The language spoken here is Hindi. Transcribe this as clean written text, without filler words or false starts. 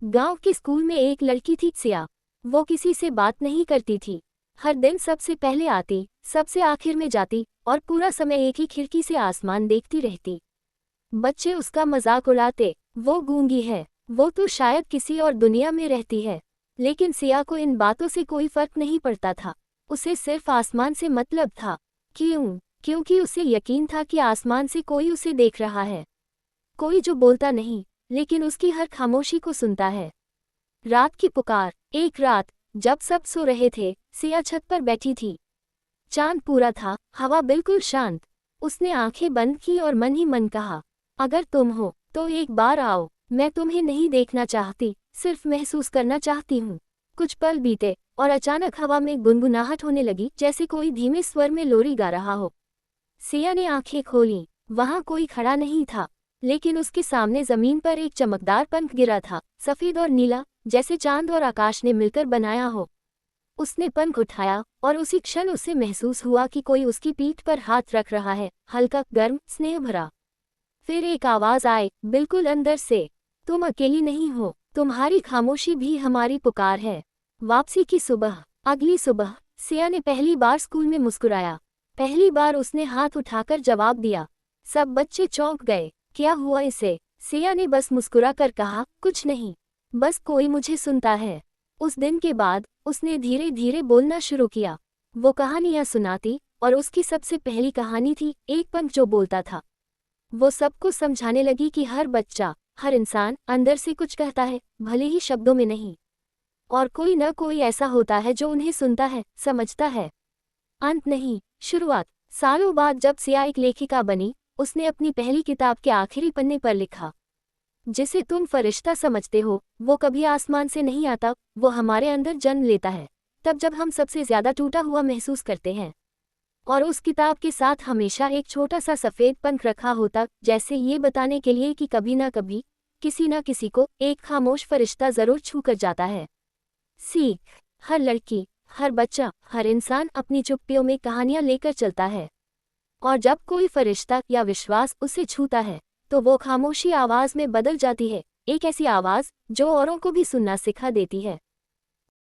गांव के स्कूल में एक लड़की थी सिया। वो किसी से बात नहीं करती थी। हर दिन सबसे पहले आती, सबसे आखिर में जाती और पूरा समय एक ही खिड़की से आसमान देखती रहती। बच्चे उसका मजाक उड़ाते, वो गूंगी है, वो तो शायद किसी और दुनिया में रहती है। लेकिन सिया को इन बातों से कोई फर्क नहीं पड़ता था। उसे सिर्फ आसमान से मतलब था। क्यों? क्योंकि उसे यकीन था कि आसमान से कोई उसे देख रहा है। कोई जो बोलता नहीं, लेकिन उसकी हर खामोशी को सुनता है। रात की पुकार। एक रात जब सब सो रहे थे, सिया छत पर बैठी थी। चांद पूरा था, हवा बिल्कुल शांत। उसने आंखें बंद की और मन ही मन कहा, अगर तुम हो तो एक बार आओ। मैं तुम्हें नहीं देखना चाहती, सिर्फ महसूस करना चाहती हूँ। कुछ पल बीते और अचानक हवा में गुनगुनाहट होने लगी, जैसे कोई धीमे स्वर में लोरी गा रहा हो। सिया ने आंखें खोलीं। वहां कोई खड़ा नहीं था, लेकिन उसके सामने जमीन पर एक चमकदार पंख गिरा था, सफेद और नीला, जैसे चांद और आकाश ने मिलकर बनाया हो। उसने पंख उठाया और उसी क्षण उसे महसूस हुआ कि कोई उसकी पीठ पर हाथ रख रहा है, हल्का, गर्म, स्नेह भरा। फिर एक आवाज आई, बिल्कुल अंदर से, तुम अकेली नहीं हो, तुम्हारी खामोशी भी हमारी पुकार है। वापसी की सुबह। अगली सुबह सिया ने पहली बार स्कूल में मुस्कुराया। पहली बार उसने हाथ उठाकर जवाब दिया। सब बच्चे चौंक गए। क्या हुआ इसे? सिया ने बस मुस्कुरा कर कहा, कुछ नहीं, बस कोई मुझे सुनता है। उस दिन के बाद उसने धीरे धीरे बोलना शुरू किया। वो कहानियां सुनाती, और उसकी सबसे पहली कहानी थी एक पंख जो बोलता था। वो सबको समझाने लगी कि हर बच्चा, हर इंसान अंदर से कुछ कहता है, भले ही शब्दों में नहीं। और कोई न कोई ऐसा होता है जो उन्हें सुनता है, समझता है। अंत नहीं, शुरुआत। सालों बाद जब सिया एक लेखिका बनी, उसने अपनी पहली किताब के आखिरी पन्ने पर लिखा, जिसे तुम फरिश्ता समझते हो, वो कभी आसमान से नहीं आता, वो हमारे अंदर जन्म लेता है, तब जब हम सबसे ज्यादा टूटा हुआ महसूस करते हैं। और उस किताब के साथ हमेशा एक छोटा सा सफ़ेद पंख रखा होता, जैसे ये बताने के लिए कि कभी ना कभी, किसी ना किसी को, एक खामोश फरिश्ता जरूर छू कर जाता है। सीख। हर लड़की, हर बच्चा, हर इंसान अपनी चुप्पियों में कहानियां लेकर चलता है। और जब कोई फरिश्ता या विश्वास उसे छूता है, तो वो खामोशी आवाज में बदल जाती है, एक ऐसी आवाज जो औरों को भी सुनना सिखा देती है।